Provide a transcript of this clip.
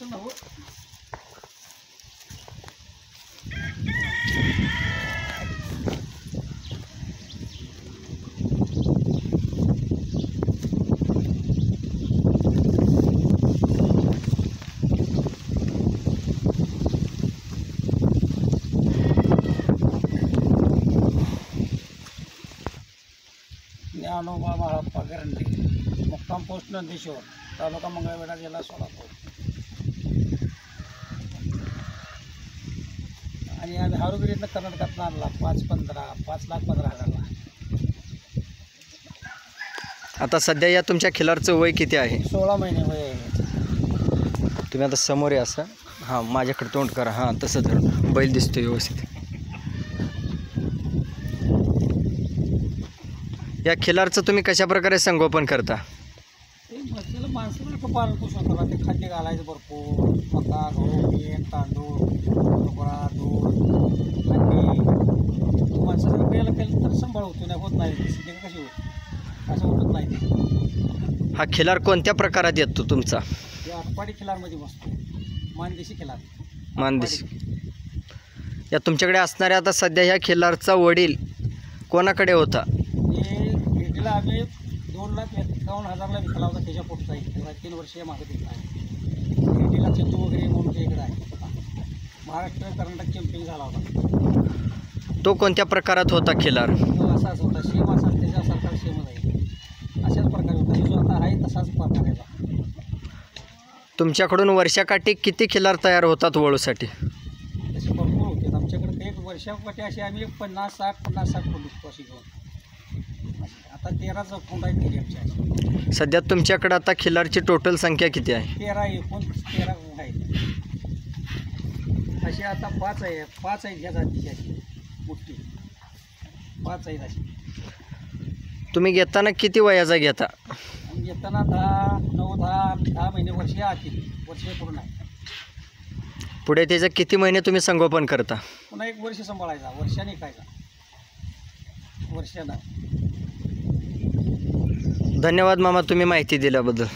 तसं नव्हतं. ज्ञानोबा बाळाप्पा गरंडे, मुक्काम पोस्ट नंदेश्वर, तालुका मंगळवेढा, जिल्हा सोलापूर. आणि आम्ही हारुगिरीतनं कर्नाटकातनं आणला 5,15,000ला. आता सध्या या तुमच्या खिलारचं वय किती आहे? 16 महिने वय आहे. तुम्ही आता समोर आहे असं, हां माझ्याकडे तोंड करा, हां तसं धरून बैल दिसतो व्यवस्थित. या खिलारचं तुम्ही कशा प्रकारे संगोपन करता? ते त्याला माणसासारखं पालन पोषण करा. ते खाद्य घालायचं भरपूर, मका, गहू, बियन, तांदूळ, तुकडा, दूध, अंडी. माणसासारखं याला केलं तर सांभाळ होतो, नाही होत नाही. सिद्धी कशी होत असं होत नाही. हा खिलार कोणत्या प्रकारात येतो तुमचा? हे आटपाडी खिलारमध्ये बसतो, मानदेशी खिलार. मानदेशी. या तुमच्याकडे असणाऱ्या आता सध्या ह्या खिलारचा वडील कोणाकडे होता? हे भेटीला आम्ही 2,51,000ला विकला होता. त्याच्या पोटचा आहे. तेव्हा 3 वर्ष मागे दिला आहे. भेटीला चंदू वगैरे म्हणून ते इकडं आहे. महाराष्ट्र कर्नाटक चॅम्पियन झाला होता. तो कोणत्या प्रकारात होता खिलार? तो असाच होता, शेम असा त्याच्यासारखा शेमच आहे. अशाच प्रकारे होता. जो आता आहे तसाच प्रकार आहे. तुमच्याकडून वर्षाकाठी किती खिलार तयार होतात वळूसाठी? तसे भरपूर होते आमच्याकडे. एक वर्षाकाठी अशी आम्ही 50-60 फूट विकतो अशी घेऊन. आता 13 फूट आहेत तरी आमच्या. सध्या तुमच्याकडे आता खिलारची टोटल संख्या किती आहे? 13 आहेत. अशी आता 5 आहेत ह्या जातीची. अशी मोठी 5 आहेत अशी. तुम्ही घेताना किती वयाचा घेता? आणि घेताना 10 महिने वर्ष पूर्ण आहे. पुढे त्याचं किती महिने तुम्ही संगोपन करता? पुन्हा 1 वर्ष सांभाळायचा, वर्षाने खायचा, वर्षानं. धन्यवाद मामा, तुम्ही माहिती दिल्याबद्दल.